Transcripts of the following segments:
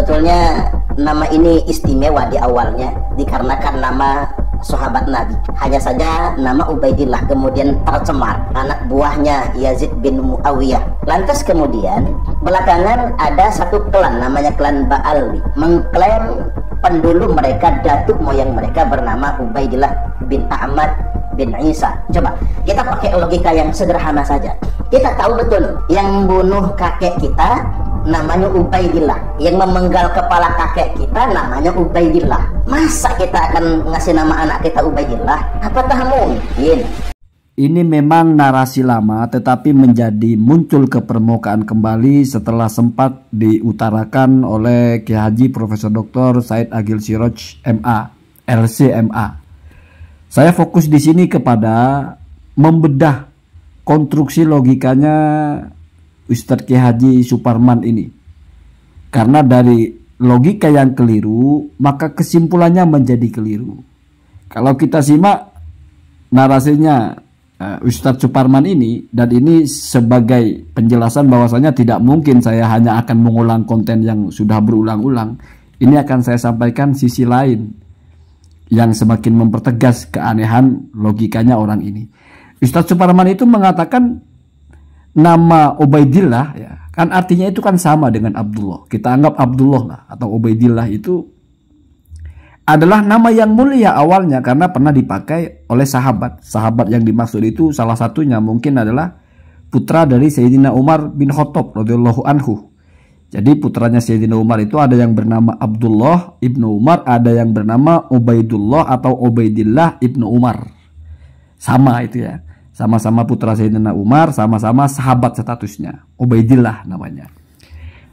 Sebetulnya nama ini istimewa di awalnya dikarenakan nama sahabat Nabi. Hanya saja nama Ubaidillah kemudian tercemar, anak buahnya Yazid bin Muawiyah. Lantas kemudian belakangan ada satu klan namanya klan Ba'alwi mengklaim pendulu mereka, datuk moyang mereka bernama Ubaidillah bin Ahmad bin Isa. Coba kita pakai logika yang sederhana saja. Kita tahu betul yang bunuh kakek kita namanya Ubaidillah, yang memenggal kepala kakek kita namanya Ubaidillah. Masa kita akan ngasih nama anak kita Ubaidillah? Apakah mungkin? Ini memang narasi lama tetapi menjadi muncul ke permukaan kembali setelah sempat diutarakan oleh Kiai Haji Profesor Dr. Said Agil Siroj MA, LCMA. Saya fokus di sini kepada membedah konstruksi logikanya Ustadz Kiai Haji Suparman ini. Karena dari logika yang keliru, maka kesimpulannya menjadi keliru. Kalau kita simak narasinya Ustadz Suparman ini, dan ini sebagai penjelasan bahwasanya tidak mungkin saya hanya akan mengulang konten yang sudah berulang-ulang. Ini akan saya sampaikan sisi lain yang semakin mempertegas keanehan logikanya orang ini. Ustadz Suparman itu mengatakan nama Ubaidillah ya, kan artinya itu kan sama dengan Abdullah. Kita anggap Abdullah lah atau Ubaidillah itu adalah nama yang mulia awalnya karena pernah dipakai oleh sahabat. Sahabat yang dimaksud itu salah satunya mungkin adalah putra dari Sayyidina Umar bin Khattab radhiyallahu anhu. Jadi putranya Sayyidina Umar itu ada yang bernama Abdullah ibnu Umar, ada yang bernama Ubaidullah atau Ubaidillah ibnu Umar. Sama itu ya. Sama-sama putra Sayyidina Umar, sama-sama sahabat statusnya. Ubaidillah namanya.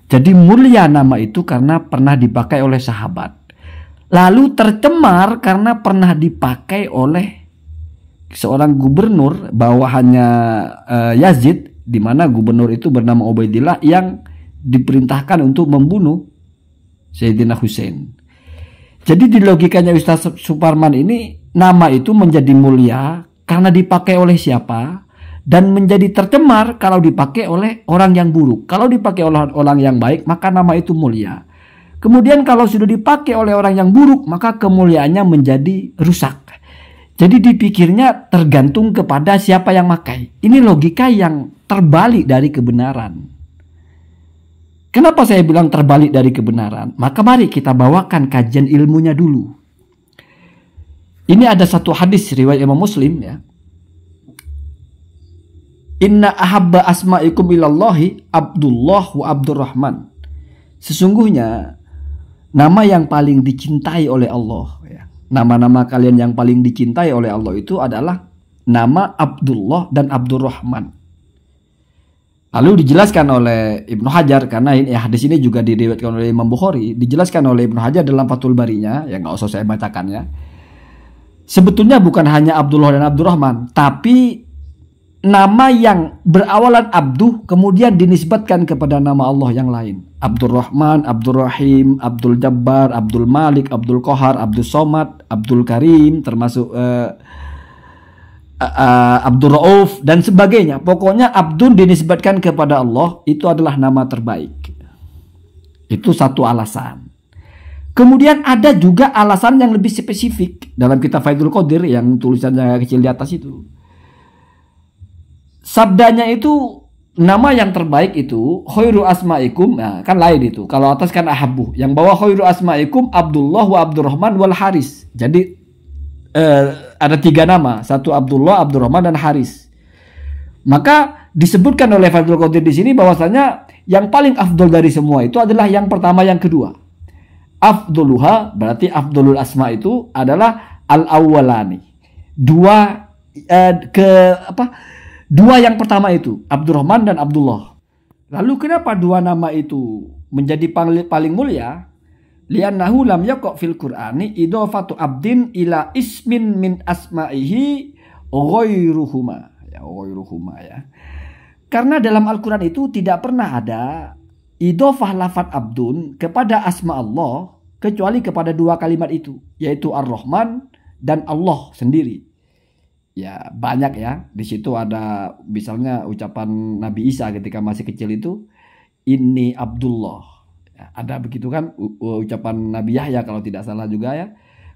Jadi mulia nama itu karena pernah dipakai oleh sahabat. Lalu tercemar karena pernah dipakai oleh seorang gubernur bawahannya Yazid, di mana gubernur itu bernama Ubaidillah yang diperintahkan untuk membunuh Sayyidina Husain. Jadi di logikanya Ustaz Suparman ini, nama itu menjadi mulia karena dipakai oleh siapa, dan menjadi tercemar kalau dipakai oleh orang yang buruk. Kalau dipakai oleh orang yang baik, maka nama itu mulia. Kemudian kalau sudah dipakai oleh orang yang buruk, maka kemuliaannya menjadi rusak. Jadi dipikirnya tergantung kepada siapa yang pakai. Ini logika yang terbalik dari kebenaran. Kenapa saya bilang terbalik dari kebenaran? Maka mari kita bawakan kajian ilmunya dulu. Ini ada satu hadis riwayat Imam Muslim ya. Inna ahabba asma'ikum ilallahi Abdullah wa Abdurrahman. Sesungguhnya nama yang paling dicintai oleh Allah ya. Nama-nama kalian yang paling dicintai oleh Allah itu adalah nama Abdullah dan Abdurrahman. Lalu dijelaskan oleh Ibnu Hajar, karena ini hadis ini juga diriwayatkan oleh Imam Bukhari, dijelaskan oleh Ibnu Hajar dalam Fathul Barinya, ya nggak usah saya bacakan ya. Sebetulnya bukan hanya Abdullah dan Abdurrahman, tapi nama yang berawalan Abduh kemudian dinisbatkan kepada nama Allah yang lain. Abdurrahman, Abdurrahim, Abdul Jabbar, Abdul Malik, Abdul Qahar, Abdul Somad, Abdul Karim, termasuk Abdul Rauf dan sebagainya. Pokoknya Abdun dinisbatkan kepada Allah, itu adalah nama terbaik. Itu satu alasan. Kemudian ada juga alasan yang lebih spesifik dalam kitab Faidul Qadir yang tulisannya kecil di atas itu. Sabdanya itu, nama yang terbaik itu khairu asma'ikum, nah, kan lain itu. Kalau atas kan ahabbu, yang bawah khairu asma'ikum Abdullah wa Abdurrahman wal Haris. Jadi ada tiga nama, satu Abdullah, Abdurrahman dan Haris. Maka disebutkan oleh Faidul Qadir di sini bahwasanya yang paling afdol dari semua itu adalah yang pertama, yang kedua. Afdoluha berarti afdolul asma itu adalah al-awwalani. Dua yang pertama itu Abdurrahman dan Abdullah. Lalu kenapa dua nama itu menjadi paling mulia? Li'annahu lam yaqa' fil Qur'ani idhafatu abdin ila ismin min asma'ihi ghairuhuma. Ya, ghairuhuma ya. Karena dalam Al-Qur'an itu tidak pernah ada idhofah lafaz abdun kepada asma Allah kecuali kepada dua kalimat itu, yaitu Ar-Rahman dan Allah sendiri. Ya banyak ya, di situ ada misalnya ucapan Nabi Isa ketika masih kecil itu, Inni Abdullah. Ada begitu kan ucapan Nabi Yahya kalau tidak salah juga ya.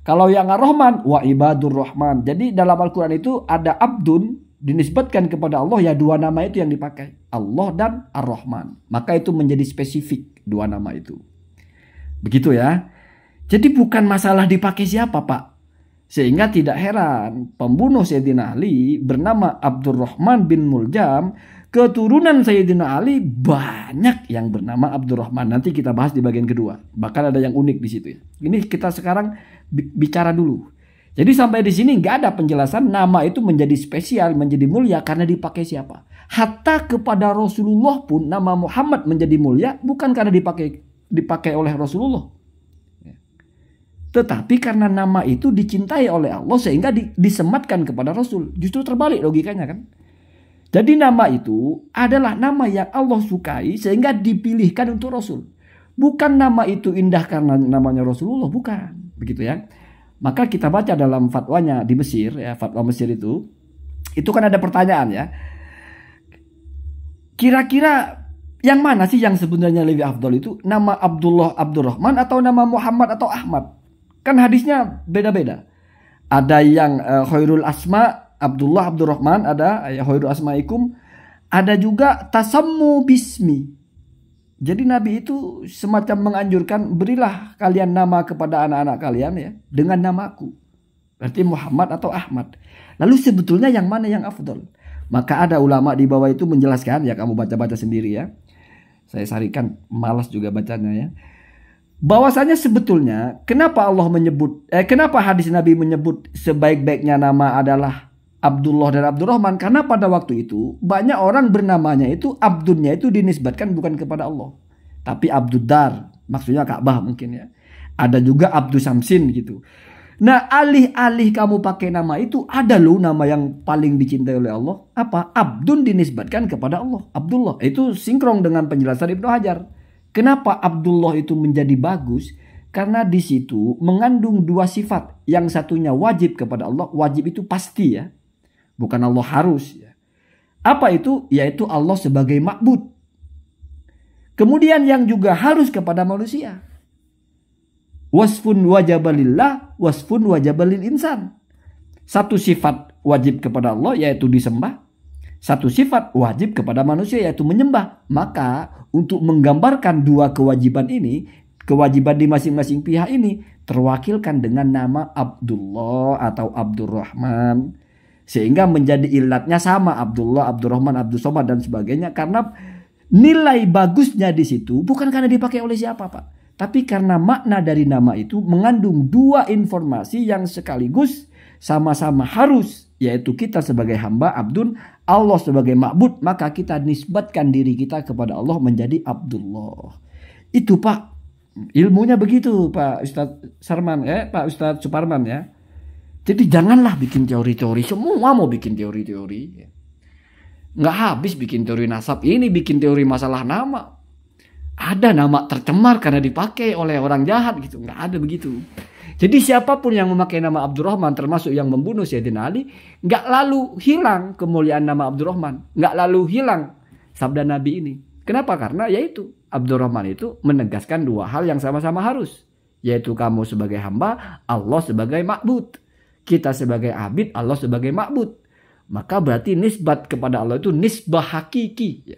Kalau yang Ar-Rahman, wa ibadur Rahman. Jadi dalam Al-Quran itu ada abdun dinisbatkan kepada Allah, ya dua nama itu yang dipakai. Allah dan Ar-Rahman. Maka itu menjadi spesifik dua nama itu. Begitu ya. Jadi bukan masalah dipakai siapa Pak. Sehingga tidak heran pembunuh Sayyidina Ali bernama Abdurrahman bin Muljam. Keturunan Sayyidina Ali banyak yang bernama Abdurrahman. Nanti kita bahas di bagian kedua. Bahkan ada yang unik di situ ya. Ini kita sekarang bicara dulu. Jadi sampai di sini nggak ada penjelasan nama itu menjadi spesial, menjadi mulia karena dipakai siapa. Hatta kepada Rasulullah pun nama Muhammad menjadi mulia bukan karena dipakai oleh Rasulullah. Tetapi karena nama itu dicintai oleh Allah sehingga disematkan kepada Rasul. Justru terbalik logikanya kan. Jadi nama itu adalah nama yang Allah sukai sehingga dipilihkan untuk Rasul. Bukan nama itu indah karena namanya Rasulullah, bukan. Begitu ya. Maka kita baca dalam fatwanya di Mesir, ya, fatwa Mesir itu kan ada pertanyaan ya. Kira-kira yang mana sih yang sebenarnya lebih afdol itu? Nama Abdullah Abdurrahman atau nama Muhammad atau Ahmad? Kan hadisnya beda-beda. Ada yang khairul asma Abdullah Abdurrahman, ada khairul asmaikum, ada juga tasammu bismi. Jadi Nabi itu semacam menganjurkan berilah kalian nama kepada anak-anak kalian ya dengan namaku. Berarti Muhammad atau Ahmad. Lalu sebetulnya yang mana yang afdol? Maka ada ulama di bawah itu menjelaskan, ya kamu baca-baca sendiri ya. Saya sarikan, malas juga bacanya ya. Bahwasanya sebetulnya kenapa Allah menyebut kenapa hadis Nabi menyebut sebaik-baiknya nama adalah Abdullah dan Abdurrahman, karena pada waktu itu banyak orang bernamanya itu abdunnya itu dinisbatkan bukan kepada Allah tapi Abduddar, maksudnya Ka'bah mungkin ya. Ada juga Abdus Samsin gitu. Nah, alih-alih kamu pakai nama itu, ada loh nama yang paling dicintai oleh Allah. Apa? Abdun dinisbatkan kepada Allah, Abdullah. Itu sinkron dengan penjelasan Ibnu Hajar. Kenapa Abdullah itu menjadi bagus? Karena di situ mengandung dua sifat. Yang satunya wajib kepada Allah. Wajib itu pasti ya. Bukan Allah harus ya. Apa itu? Yaitu Allah sebagai ma'bud. Kemudian yang juga harus kepada manusia. Wasfun wajabalillah, wasfun wajabalil insan. Satu sifat wajib kepada Allah yaitu disembah. Satu sifat wajib kepada manusia yaitu menyembah. Maka untuk menggambarkan dua kewajiban ini, kewajiban di masing-masing pihak ini terwakilkan dengan nama Abdullah atau Abdurrahman. Sehingga menjadi ilatnya sama, Abdullah, Abdurrahman, Abdus Somad dan sebagainya. Karena nilai bagusnya di situ bukan karena dipakai oleh siapa Pak. Tapi karena makna dari nama itu mengandung dua informasi yang sekaligus sama-sama harus. Yaitu kita sebagai hamba abdun, Allah sebagai ma'bud, maka kita nisbatkan diri kita kepada Allah menjadi Abdullah. Itu Pak, ilmunya begitu Pak Ustadz Sarman, Pak Ustadz Suparman ya. Jadi janganlah bikin teori-teori, semua mau bikin teori-teori. Nggak habis bikin teori nasab, ini bikin teori masalah nama. Ada nama tercemar karena dipakai oleh orang jahat gitu, nggak ada begitu. Jadi siapapun yang memakai nama Abdurrahman termasuk yang membunuh Sayyidina Ali, nggak lalu hilang kemuliaan nama Abdurrahman, nggak lalu hilang sabda Nabi ini. Kenapa? Karena yaitu Abdurrahman itu menegaskan dua hal yang sama-sama harus, yaitu kamu sebagai hamba, Allah sebagai ma'bud. Kita sebagai abid, Allah sebagai ma'bud. Maka berarti nisbat kepada Allah itu nisbah hakiki.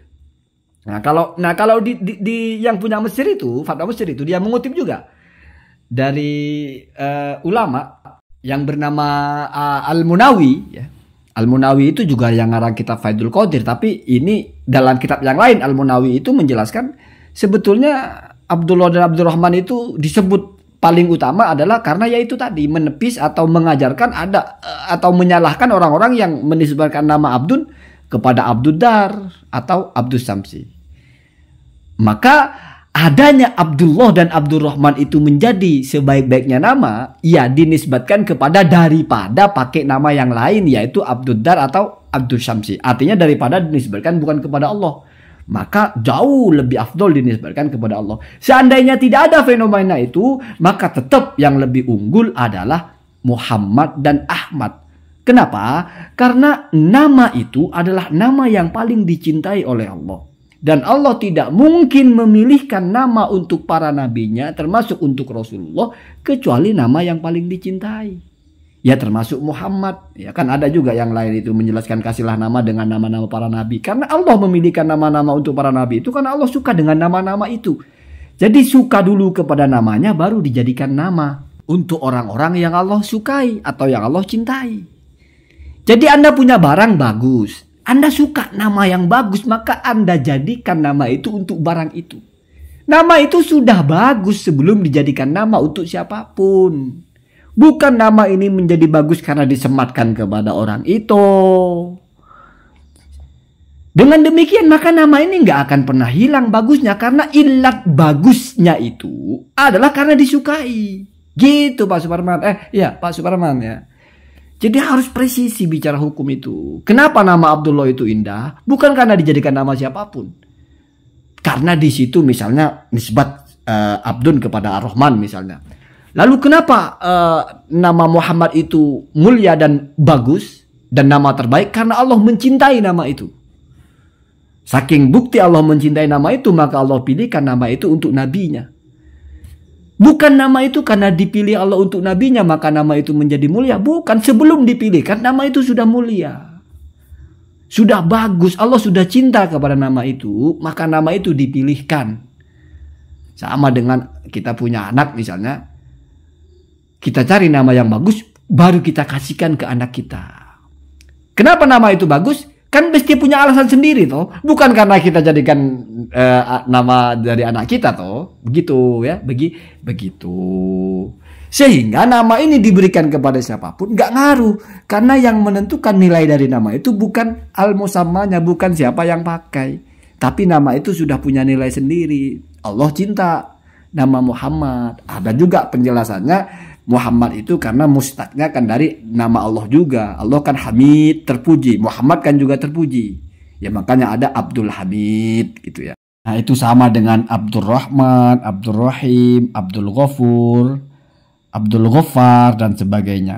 Nah kalau di yang punya Mesir itu, fatwa Mesir itu dia mengutip juga dari ulama yang bernama Al-Munawi ya. Al-Munawi itu juga yang ngarang kitab Faidul Qadir, tapi ini dalam kitab yang lain Al-Munawi itu menjelaskan sebetulnya Abdullah dan Abdurrahman itu disebut paling utama adalah karena yaitu tadi menepis atau mengajarkan atau menyalahkan orang-orang yang menisbatkan nama Abdun kepada Abduddar atau Abdus Samsi. Maka adanya Abdullah dan Abdurrahman itu menjadi sebaik-baiknya nama, ya dinisbatkan kepada daripada pakai nama yang lain yaitu Abduddar atau Abdus Samsi. Artinya daripada dinisbatkan bukan kepada Allah, maka jauh lebih afdol dinisbatkan kepada Allah. Seandainya tidak ada fenomena itu, maka tetap yang lebih unggul adalah Muhammad dan Ahmad. Kenapa? Karena nama itu adalah nama yang paling dicintai oleh Allah. Dan Allah tidak mungkin memilihkan nama untuk para nabinya, termasuk untuk Rasulullah, kecuali nama yang paling dicintai. Ya termasuk Muhammad. Ya kan ada juga yang lain itu menjelaskan kasihlah nama dengan nama-nama para nabi. Karena Allah memilihkan nama-nama untuk para nabi itu karena Allah suka dengan nama-nama itu. Jadi suka dulu kepada namanya baru dijadikan nama untuk orang-orang yang Allah sukai atau yang Allah cintai. Jadi Anda punya barang bagus, Anda suka nama yang bagus, maka Anda jadikan nama itu untuk barang itu. Nama itu sudah bagus sebelum dijadikan nama untuk siapapun. Bukan nama ini menjadi bagus karena disematkan kepada orang itu. Dengan demikian maka nama ini nggak akan pernah hilang bagusnya, karena ilat bagusnya itu adalah karena disukai. Gitu Pak Suparman. Ya Pak Suparman ya. Jadi harus presisi bicara hukum itu. Kenapa nama Abdullah itu indah? Bukan karena dijadikan nama siapapun. Karena di situ misalnya nisbat Abdun kepada Ar-Rahman misalnya. Lalu kenapa nama Muhammad itu mulia dan bagus dan nama terbaik? Karena Allah mencintai nama itu. Saking bukti Allah mencintai nama itu, maka Allah pilihkan nama itu untuk nabinya. Bukan nama itu karena dipilih Allah untuk nabinya maka nama itu menjadi mulia. Bukan, sebelum dipilihkan nama itu sudah mulia. Sudah bagus, Allah sudah cinta kepada nama itu, maka nama itu dipilihkan. Sama dengan kita punya anak misalnya. Kita cari nama yang bagus, baru kita kasihkan ke anak kita. Kenapa nama itu bagus? Kan mesti punya alasan sendiri toh. Bukan karena kita jadikan nama dari anak kita toh. Begitu ya. Begitu. Sehingga nama ini diberikan kepada siapapun nggak ngaruh. Karena yang menentukan nilai dari nama itu bukan al-musammanya, bukan siapa yang pakai. Tapi nama itu sudah punya nilai sendiri. Allah cinta nama Muhammad. Ada juga penjelasannya. Muhammad itu karena mustaqnya kan dari nama Allah juga. Allah kan Hamid, terpuji. Muhammad kan juga terpuji. Ya makanya ada Abdul Hamid gitu ya. Nah itu sama dengan Abdurrahman, Abdurrahim, Abdul Ghafur, Abdul Ghaffar dan sebagainya.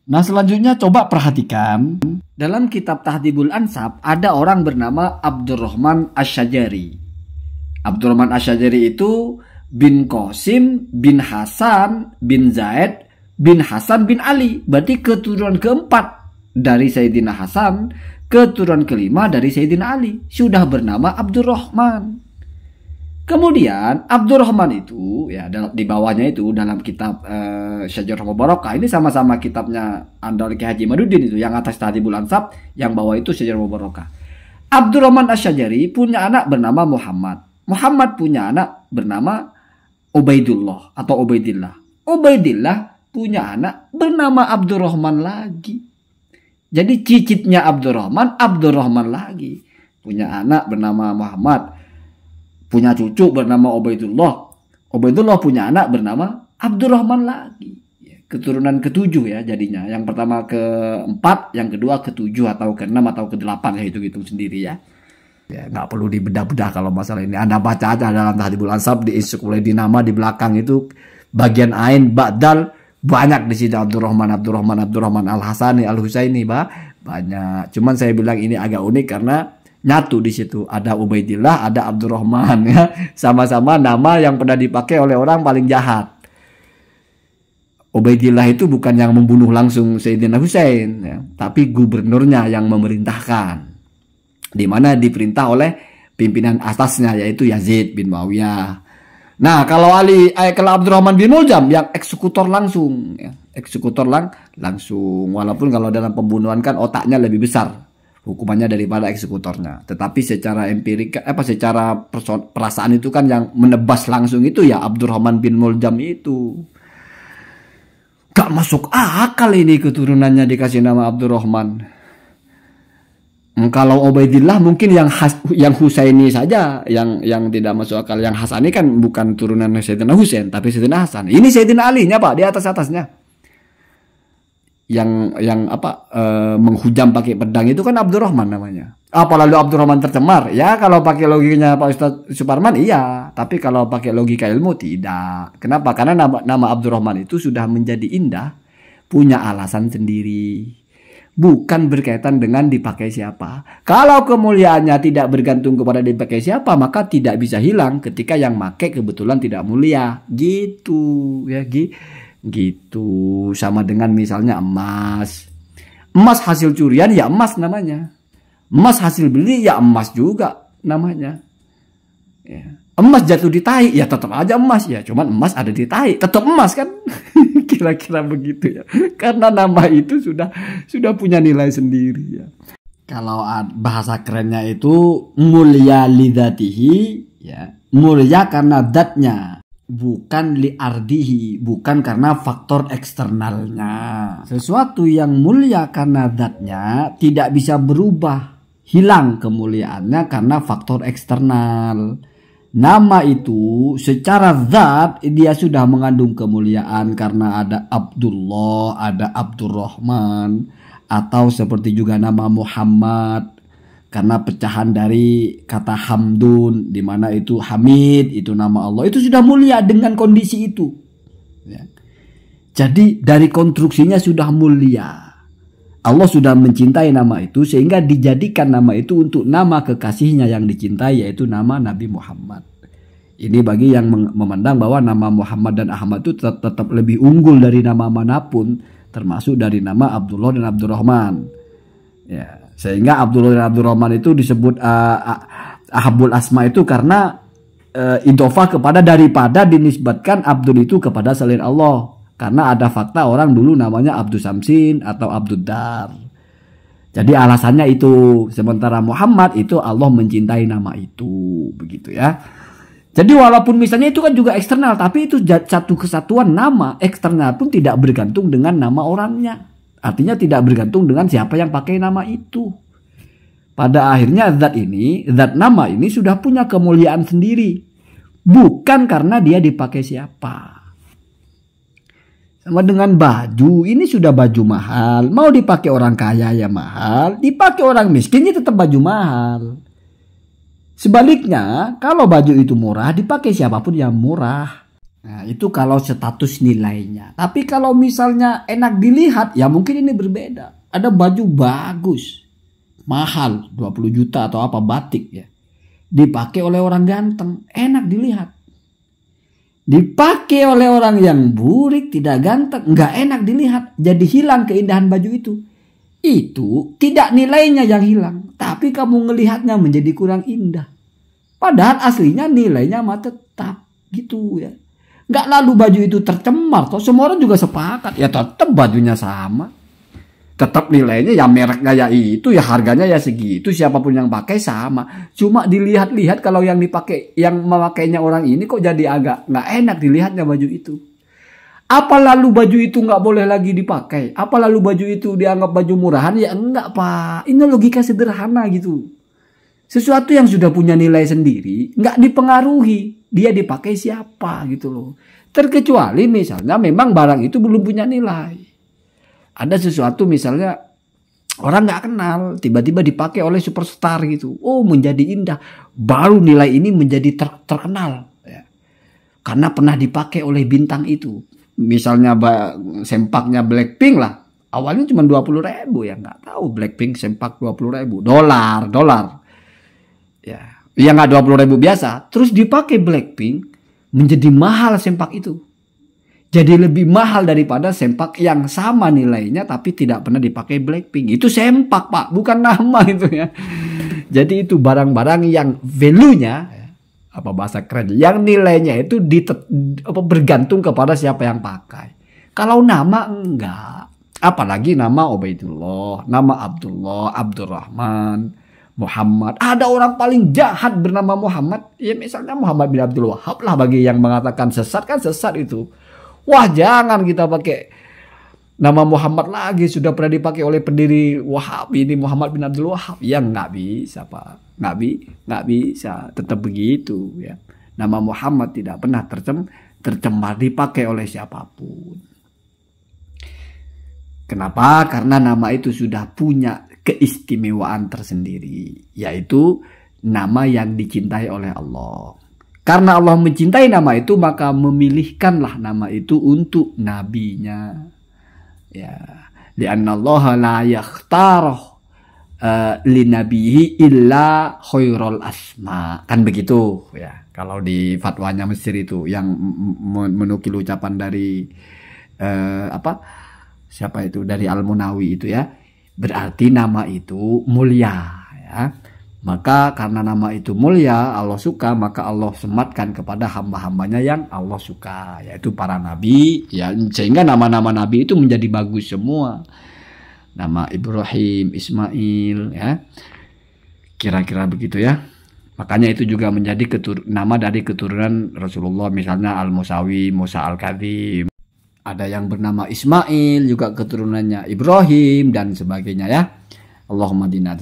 Nah selanjutnya coba perhatikan. Dalam kitab Tahdhibul Ansab ada orang bernama Abdurrahman Asy-Syajari. Abdurrahman Asy-Syajari itu bin Qasim, bin Hasan, bin Zaid, bin Hasan, bin Ali. Berarti keturunan keempat dari Sayyidina Hasan, keturunan kelima dari Sayyidina Ali. Sudah bernama Abdurrahman. Kemudian Abdurrahman itu, ya di bawahnya itu dalam kitab Syajarah Mubarakah. Ini sama-sama kitabnya Andal Ki Haji Madudin itu. Yang atas Tahdhibul Ansab, yang bawah itu Syajarah Mubarakah. Abdurrahman Asy-Syajari punya anak bernama Muhammad. Muhammad punya anak bernama Ubaidullah atau Ubaidillah. Ubaidillah punya anak bernama Abdurrahman lagi. Jadi cicitnya Abdurrahman, Abdurrahman lagi. Punya anak bernama Muhammad. Punya cucu bernama Ubaidullah. Ubaidullah punya anak bernama Abdurrahman lagi. Keturunan ketujuh ya jadinya. Yang pertama keempat, yang kedua ketujuh atau keenam atau kedelapan ya hitung-hitung sendiri ya. Ya, nggak perlu dibedah-bedah kalau masalah ini. Anda baca aja dalam Tahdhibul Ansab di ensiklopedia nama di belakang itu bagian ain ba'dal banyak di sini Abdurrahman Al-Hasani Al-Husaini banyak. Cuman saya bilang ini agak unik karena nyatu di situ ada Ubaidillah, ada Abdurrahman ya. Sama-sama nama yang pernah dipakai oleh orang paling jahat. Ubaidillah itu bukan yang membunuh langsung Sayyidina Husain ya, tapi gubernurnya yang memerintahkan. Di mana diperintah oleh pimpinan atasnya yaitu Yazid bin Muawiyah. Nah, kalau Abdurrahman bin Muljam yang eksekutor langsung ya. Eksekutor langsung walaupun kalau dalam pembunuhan kan otaknya lebih besar hukumannya daripada eksekutornya. Tetapi secara empirik secara perasaan itu kan yang menebas langsung itu ya Abdurrahman bin Muljam itu. Gak masuk akal ini keturunannya dikasih nama Abdurrahman. Kalau Ubaidillah mungkin yang Husaini saja yang tidak masuk akal. Yang Hasani kan bukan turunan Sayyidina Husain tapi Sayyidina Hasan. Ini Sayyidina Ali-nya Pak di atasnya. Yang menghujam pakai pedang itu kan Abdurrahman namanya. Apa lalu Abdurrahman tercemar? Ya kalau pakai logikanya Pak Ustadz Suparman iya, tapi kalau pakai logika ilmu tidak. Kenapa? Karena nama Abdurrahman itu sudah menjadi indah, punya alasan sendiri. bukan berkaitan dengan dipakai siapa. Kalau kemuliaannya tidak bergantung kepada dipakai siapa, maka tidak bisa hilang ketika yang pakai kebetulan tidak mulia. Gitu ya, gitu. Sama dengan misalnya emas. Emas hasil curian ya emas namanya. Emas hasil beli ya emas juga namanya. Ya. Emas jatuh di tai ya tetap aja emas ya, cuman emas ada di tai tetap emas kan. Kira-kira begitu ya, karena nama itu sudah punya nilai sendiri ya. Kalau bahasa kerennya itu mulia lidzatihi ya, mulia karena zatnya, bukan li ardihi, bukan karena faktor eksternalnya. Sesuatu yang mulia karena zatnya tidak bisa berubah, hilang kemuliaannya karena faktor eksternal. Nama itu secara zat dia sudah mengandung kemuliaan karena ada Abdullah, ada Abdurrahman, atau seperti juga nama Muhammad karena pecahan dari kata hamdun, di mana itu Hamid, itu nama Allah, itu sudah mulia dengan kondisi itu. Ya. Jadi dari konstruksinya sudah mulia. Allah sudah mencintai nama itu sehingga dijadikan nama itu untuk nama kekasihnya yang dicintai, yaitu nama Nabi Muhammad. Ini bagi yang memandang bahwa nama Muhammad dan Ahmad itu tetap lebih unggul dari nama manapun, termasuk dari nama Abdullah dan Abdurrahman. Ya, sehingga Abdullah dan Abdurrahman itu disebut Ahabul Asma itu karena idhofah kepada, daripada dinisbatkan Abdul itu kepada selain Allah. Karena ada fakta orang dulu namanya Abdul Samsin atau Abdul Dar. Jadi alasannya itu. Sementara Muhammad itu Allah mencintai nama itu. Begitu ya. Jadi walaupun misalnya itu kan juga eksternal, tapi itu satu kesatuan nama. Eksternal pun tidak bergantung dengan nama orangnya. Artinya tidak bergantung dengan siapa yang pakai nama itu. Pada akhirnya zat nama ini sudah punya kemuliaan sendiri. Bukan karena dia dipakai siapa. Sama dengan baju, ini sudah baju mahal. Mau dipakai orang kaya ya mahal, dipakai orang miskin ya tetap baju mahal. Sebaliknya, kalau baju itu murah, dipakai siapapun yang murah. Nah, itu kalau status nilainya. Tapi kalau misalnya enak dilihat, ya mungkin ini berbeda. Ada baju bagus, mahal, 20 juta atau apa, batik ya. Dipakai oleh orang ganteng, enak dilihat. Dipakai oleh orang yang burik, tidak ganteng, nggak enak dilihat, jadi hilang keindahan baju itu. Itu tidak nilainya yang hilang, tapi kamu ngelihatnya menjadi kurang indah. Padahal aslinya nilainya mah tetap gitu ya. Nggak lalu baju itu tercemar, toh semua orang juga sepakat, ya tetap bajunya sama. Tetap nilainya ya mereknya ya itu, ya harganya ya segitu, siapapun yang pakai sama. Cuma dilihat-lihat kalau yang dipakai, yang memakainya orang ini kok jadi agak nggak enak dilihatnya baju itu. Apa lalu baju itu nggak boleh lagi dipakai? Apa lalu baju itu dianggap baju murahan? Ya enggak Pak, ini logika sederhana gitu. Sesuatu yang sudah punya nilai sendiri nggak dipengaruhi dia dipakai siapa gitu loh. Terkecuali misalnya memang barang itu belum punya nilai. Ada sesuatu misalnya orang nggak kenal, tiba-tiba dipakai oleh superstar gitu. Oh, menjadi indah. Baru nilai ini menjadi terkenal. Ya. Karena pernah dipakai oleh bintang itu. Misalnya sempaknya Blackpink lah. Awalnya cuma 20.000 ya. Nggak tahu Blackpink sempak 20.000. Dolar. Ya, yang nggak 20.000 biasa. Terus dipakai Blackpink, menjadi mahal sempak itu. Jadi lebih mahal daripada sempak yang sama nilainya tapi tidak pernah dipakai Blackpink. Itu sempak Pak, bukan nama itu ya. Jadi itu barang-barang yang value-nya, apa bahasa keren, yang nilainya itu bergantung kepada siapa yang pakai. Kalau nama enggak. Apalagi nama Ubaidullah, nama Abdullah, Abdurrahman, Muhammad. Ada orang paling jahat bernama Muhammad. Ya misalnya Muhammad bin Abdul Wahab lah, bagi yang mengatakan sesat kan sesat itu. Wah, jangan kita pakai nama Muhammad lagi, sudah pernah dipakai oleh pendiri Wahabi ini Muhammad bin Abdul Wahab. Ya nggak bisa Pak, nggak bisa, tetap begitu ya. Nama Muhammad tidak pernah tercemar dipakai oleh siapapun. Kenapa? Karena nama itu sudah punya keistimewaan tersendiri, yaitu nama yang dicintai oleh Allah. Karena Allah mencintai nama itu, maka memilihkanlah nama itu untuk nabinya. Ya, li'annallaha la yakhtaru li nabihi illa khairul asma. Kan begitu ya. Kalau di fatwanya Mesir itu yang menukil ucapan dari siapa itu, dari Al-Munawi itu ya. Berarti nama itu mulia ya. Maka karena nama itu mulia, Allah suka, maka Allah sematkan kepada hamba-hambanya yang Allah suka, yaitu para nabi ya, sehingga nama-nama nabi itu menjadi bagus semua. Nama Ibrahim, Ismail ya. Kira-kira begitu ya. Makanya itu juga menjadi nama dari keturunan Rasulullah, misalnya Al-Musawi, Musa Al-Kadzim. Ada yang bernama Ismail juga keturunannya Ibrahim dan sebagainya ya. Allahumma dinna